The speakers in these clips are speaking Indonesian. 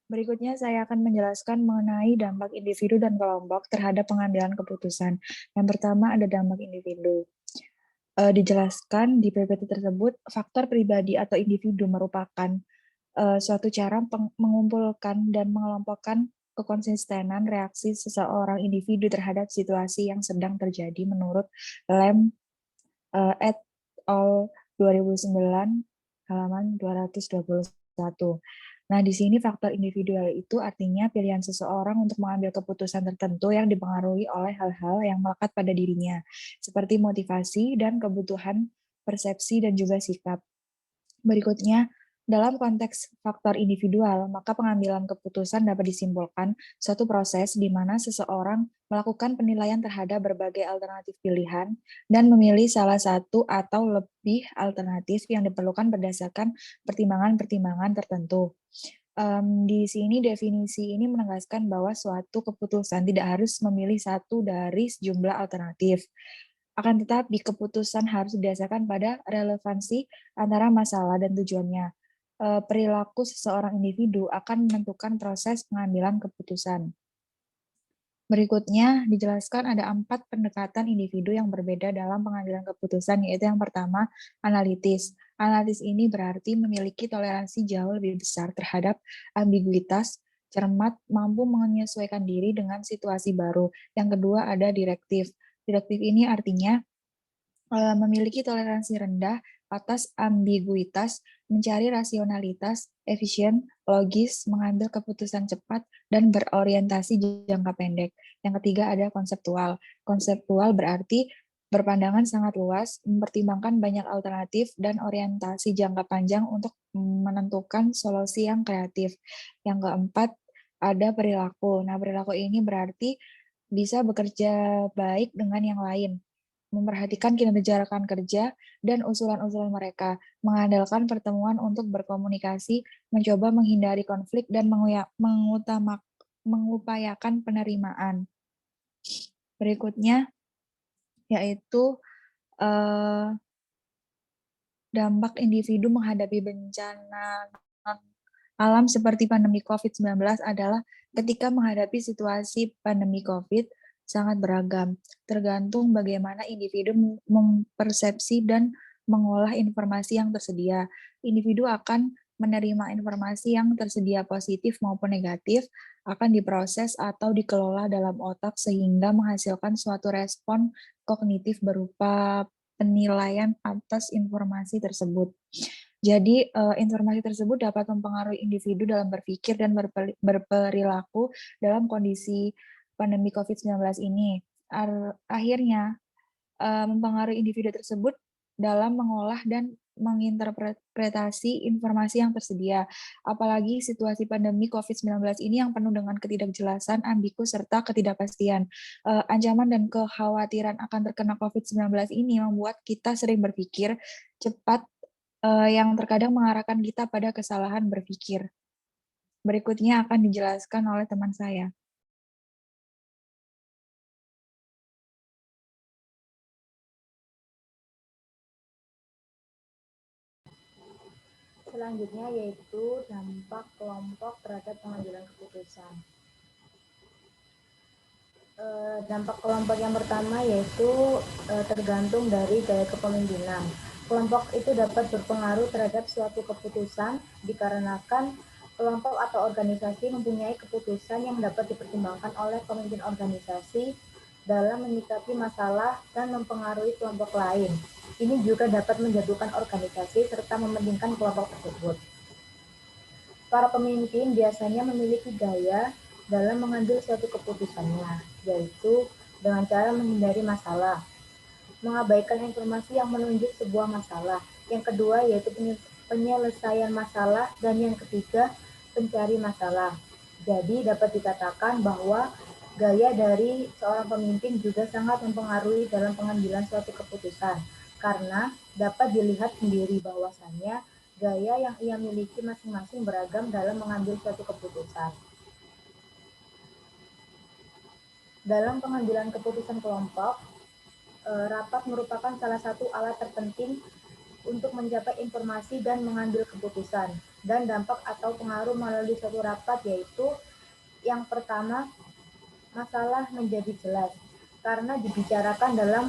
Berikutnya saya akan menjelaskan mengenai dampak individu dan kelompok terhadap pengambilan keputusan. Yang pertama ada dampak individu. Dijelaskan di PPT tersebut, faktor pribadi atau individu merupakan suatu cara mengumpulkan dan mengelompokkan kekonsistenan reaksi seseorang individu terhadap situasi yang sedang terjadi menurut Lem et al. 2009 halaman 221. Nah, di sini faktor individual itu artinya pilihan seseorang untuk mengambil keputusan tertentu yang dipengaruhi oleh hal-hal yang melekat pada dirinya, seperti motivasi dan kebutuhan, persepsi, dan juga sikap. Berikutnya, dalam konteks faktor individual, maka pengambilan keputusan dapat disimpulkan suatu proses di mana seseorang melakukan penilaian terhadap berbagai alternatif pilihan dan memilih salah satu atau lebih alternatif yang diperlukan berdasarkan pertimbangan-pertimbangan tertentu. Di sini definisi ini menegaskan bahwa suatu keputusan tidak harus memilih satu dari sejumlah alternatif. Akan tetapi keputusan harus didasarkan pada relevansi antara masalah dan tujuannya. Perilaku seseorang individu akan menentukan proses pengambilan keputusan. Berikutnya dijelaskan ada 4 pendekatan individu yang berbeda dalam pengambilan keputusan, yaitu yang pertama, analitis. Analitis ini berarti memiliki toleransi jauh lebih besar terhadap ambiguitas, cermat, mampu menyesuaikan diri dengan situasi baru. Yang kedua ada direktif. Direktif ini artinya memiliki toleransi rendah atas ambiguitas, mencari rasionalitas, efisien, logis, mengambil keputusan cepat, dan berorientasi jangka pendek. Yang ketiga ada konseptual. Konseptual berarti berpandangan sangat luas, mempertimbangkan banyak alternatif, dan orientasi jangka panjang untuk menentukan solusi yang kreatif. Yang keempat ada perilaku. Nah, perilaku ini berarti bisa bekerja baik dengan yang lain, memperhatikan kinerja rekan kerja dan usulan-usulan mereka, mengandalkan pertemuan untuk berkomunikasi, mencoba menghindari konflik, dan mengupayakan penerimaan. Berikutnya yaitu dampak individu menghadapi bencana alam seperti pandemi COVID-19 adalah ketika menghadapi situasi pandemi COVID sangat beragam, tergantung bagaimana individu mempersepsi dan mengolah informasi yang tersedia. Individu akan menerima informasi yang tersedia positif maupun negatif, akan diproses atau dikelola dalam otak sehingga menghasilkan suatu respon kognitif berupa penilaian atas informasi tersebut. Jadi informasi tersebut dapat mempengaruhi individu dalam berpikir dan berperilaku dalam kondisi pandemi COVID-19 ini. Akhirnya mempengaruhi individu tersebut dalam mengolah dan menginterpretasi informasi yang tersedia. Apalagi situasi pandemi COVID-19 ini yang penuh dengan ketidakjelasan, ambigu, serta ketidakpastian. Ancaman dan kekhawatiran akan terkena COVID-19 ini membuat kita sering berpikir cepat, yang terkadang mengarahkan kita pada kesalahan berpikir. Berikutnya akan dijelaskan oleh teman saya. Selanjutnya yaitu dampak kelompok terhadap pengambilan keputusan. Dampak kelompok yang pertama yaitu tergantung dari gaya kepemimpinan. Kelompok itu dapat berpengaruh terhadap suatu keputusan dikarenakan kelompok atau organisasi mempunyai keputusan yang dapat dipertimbangkan oleh pemimpin organisasi dalam menyikapi masalah dan mempengaruhi kelompok lain. Ini juga dapat menjatuhkan organisasi serta mementingkan kelompok tersebut. Para pemimpin biasanya memiliki gaya dalam mengambil suatu keputusannya, yaitu dengan cara menghindari masalah, mengabaikan informasi yang menunjuk sebuah masalah. Yang kedua yaitu penyelesaian masalah, dan yang ketiga pencari masalah. Jadi dapat dikatakan bahwa gaya dari seorang pemimpin juga sangat mempengaruhi dalam pengambilan suatu keputusan, karena dapat dilihat sendiri bahwasannya gaya yang ia miliki masing-masing beragam dalam mengambil suatu keputusan. Dalam pengambilan keputusan kelompok, rapat merupakan salah satu alat terpenting untuk mencapai informasi dan mengambil keputusan. Dan dampak atau pengaruh melalui suatu rapat yaitu yang pertama, masalah menjadi jelas karena dibicarakan dalam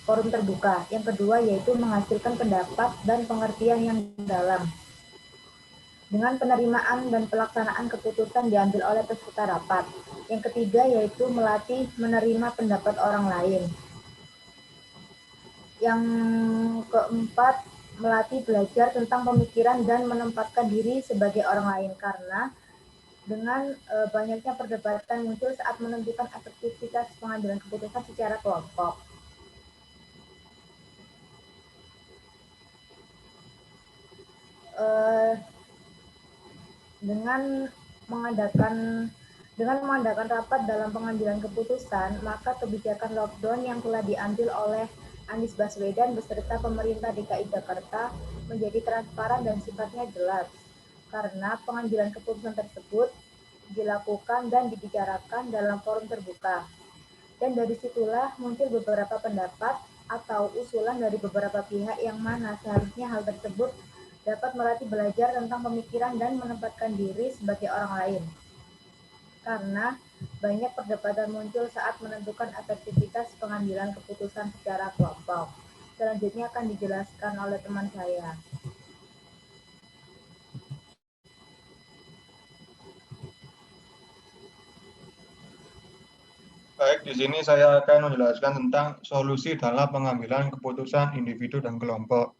forum terbuka. Yang kedua yaitu menghasilkan pendapat dan pengertian yang dalam. Dengan penerimaan dan pelaksanaan keputusan diambil oleh peserta rapat. Yang ketiga yaitu melatih menerima pendapat orang lain. Yang keempat, melatih belajar tentang pemikiran dan menempatkan diri sebagai orang lain karena dengan banyaknya perdebatan muncul saat menentukan efektivitas pengambilan keputusan secara kelompok. Dengan mengadakan rapat dalam pengambilan keputusan, maka kebijakan lockdown yang telah diambil oleh Anies Baswedan beserta pemerintah DKI Jakarta menjadi transparan dan sifatnya jelas, karena pengambilan keputusan tersebut dilakukan dan dibicarakan dalam forum terbuka. Dan dari situlah muncul beberapa pendapat atau usulan dari beberapa pihak yang mana seharusnya hal tersebut dapat melatih belajar tentang pemikiran dan menempatkan diri sebagai orang lain. Karena banyak perdebatan muncul saat menentukan efektivitas pengambilan keputusan secara kelompok. Selanjutnya akan dijelaskan oleh teman saya. Baik, di sini saya akan menjelaskan tentang solusi dalam pengambilan keputusan individu dan kelompok.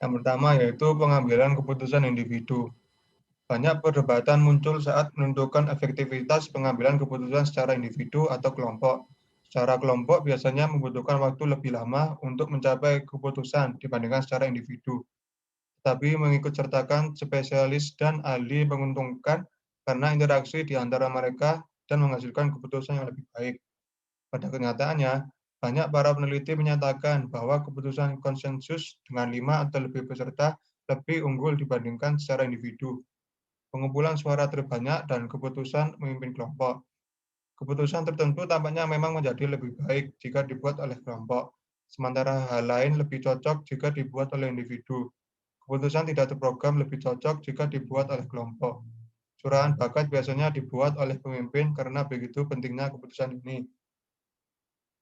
Yang pertama yaitu pengambilan keputusan individu. Banyak perdebatan muncul saat menentukan efektivitas pengambilan keputusan secara individu atau kelompok. Secara kelompok biasanya membutuhkan waktu lebih lama untuk mencapai keputusan dibandingkan secara individu. Tetapi mengikut sertakan spesialis dan ahli menguntungkan karena interaksi di antara mereka dan menghasilkan keputusan yang lebih baik. Pada kenyataannya, banyak para peneliti menyatakan bahwa keputusan konsensus dengan 5 atau lebih peserta lebih unggul dibandingkan secara individu. Pengumpulan suara terbanyak dan keputusan memimpin kelompok. Keputusan tertentu tampaknya memang menjadi lebih baik jika dibuat oleh kelompok, sementara hal lain lebih cocok jika dibuat oleh individu. Keputusan tidak terprogram lebih cocok jika dibuat oleh kelompok. Curahan bakat biasanya dibuat oleh pemimpin karena begitu pentingnya keputusan ini.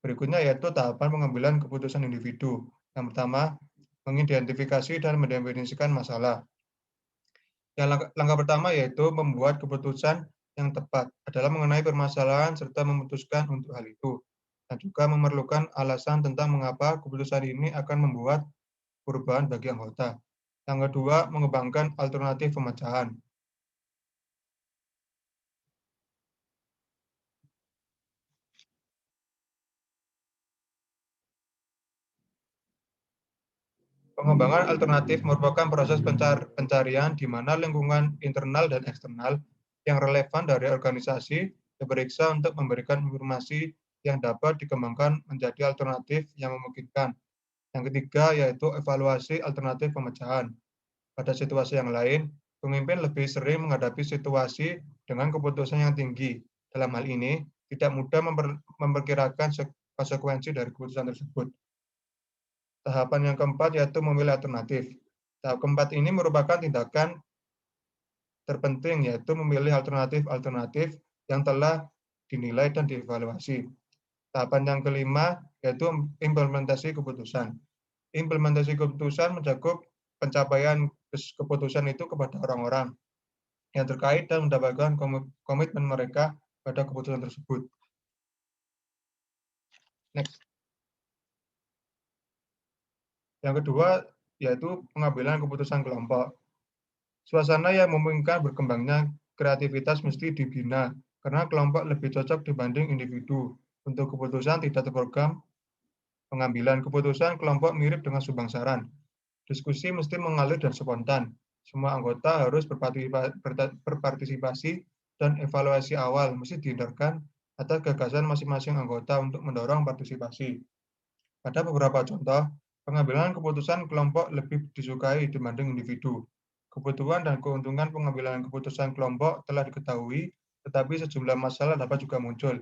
Berikutnya yaitu tahapan pengambilan keputusan individu. Yang pertama, mengidentifikasi dan mendefinisikan masalah. Langkah pertama yaitu membuat keputusan yang tepat adalah mengenai permasalahan serta memutuskan untuk hal itu. Dan juga memerlukan alasan tentang mengapa keputusan ini akan membuat perubahan bagi anggota. Yang kedua, mengembangkan alternatif pemecahan. Pengembangan alternatif merupakan proses pencarian di mana lingkungan internal dan eksternal yang relevan dari organisasi diperiksa untuk memberikan informasi yang dapat dikembangkan menjadi alternatif yang memungkinkan. Yang ketiga yaitu evaluasi alternatif pemecahan. Pada situasi yang lain, pemimpin lebih sering menghadapi situasi dengan keputusan yang tinggi. Dalam hal ini, tidak mudah memperkirakan konsekuensi dari keputusan tersebut. Tahapan yang keempat yaitu memilih alternatif. Tahap keempat ini merupakan tindakan terpenting yaitu memilih alternatif-alternatif yang telah dinilai dan dievaluasi. Tahapan yang kelima yaitu implementasi keputusan. Implementasi keputusan mencakup pencapaian keputusan itu kepada orang-orang yang terkait dan mendapatkan komitmen mereka pada keputusan tersebut. Next. Yang kedua yaitu pengambilan keputusan kelompok. Suasana yang memungkinkan berkembangnya kreativitas mesti dibina, karena kelompok lebih cocok dibanding individu. Untuk keputusan tidak terprogram, pengambilan keputusan kelompok mirip dengan sumbangsaran. Diskusi mesti mengalir dan spontan. Semua anggota harus berpartisipasi dan evaluasi awal mesti dihindarkan atas gagasan masing-masing anggota untuk mendorong partisipasi. Pada beberapa contoh, pengambilan keputusan kelompok lebih disukai dibanding individu. Kebutuhan dan keuntungan pengambilan keputusan kelompok telah diketahui, tetapi sejumlah masalah dapat juga muncul.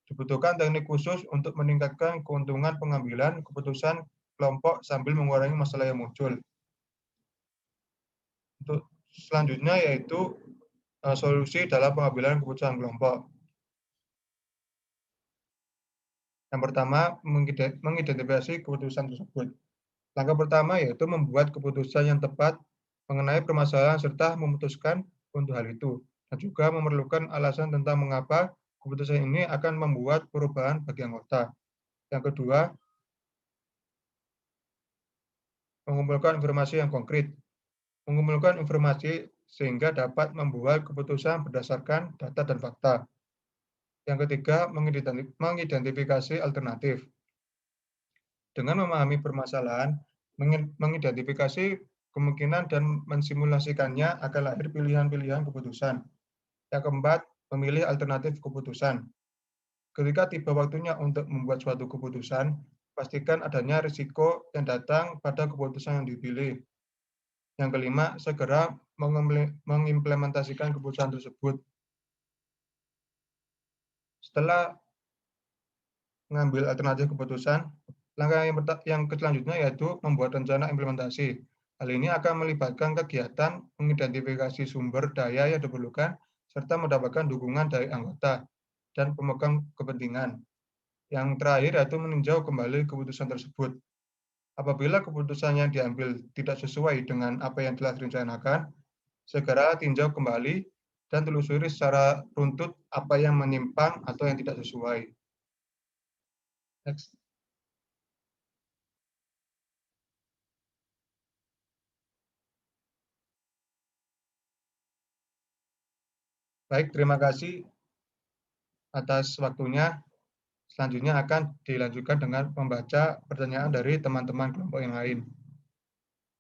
Dibutuhkan teknik khusus untuk meningkatkan keuntungan pengambilan keputusan kelompok sambil mengurangi masalah yang muncul. Untuk selanjutnya yaitu solusi dalam pengambilan keputusan kelompok. Yang pertama, mengidentifikasi keputusan tersebut. Langkah pertama yaitu membuat keputusan yang tepat mengenai permasalahan serta memutuskan untuk hal itu. Dan juga memerlukan alasan tentang mengapa keputusan ini akan membuat perubahan bagi anggota. Yang kedua, mengumpulkan informasi yang konkret. Mengumpulkan informasi sehingga dapat membuat keputusan berdasarkan data dan fakta. Yang ketiga, mengidentifikasi alternatif. Dengan memahami permasalahan, mengidentifikasi kemungkinan dan mensimulasikannya akan lahir pilihan-pilihan keputusan. Yang keempat, memilih alternatif keputusan. Ketika tiba waktunya untuk membuat suatu keputusan, pastikan adanya risiko yang datang pada keputusan yang dipilih. Yang kelima, segera mengimplementasikan keputusan tersebut. Setelah mengambil alternatif keputusan, langkah yang selanjutnya yaitu membuat rencana implementasi. Hal ini akan melibatkan kegiatan mengidentifikasi sumber daya yang diperlukan, serta mendapatkan dukungan dari anggota dan pemegang kepentingan. Yang terakhir yaitu meninjau kembali keputusan tersebut. Apabila keputusan yang diambil tidak sesuai dengan apa yang telah direncanakan, segera tinjau kembali dan telusuri secara runtut apa yang menyimpang atau yang tidak sesuai. Next. Baik, terima kasih atas waktunya. Selanjutnya akan dilanjutkan dengan membaca pertanyaan dari teman-teman kelompok yang lain.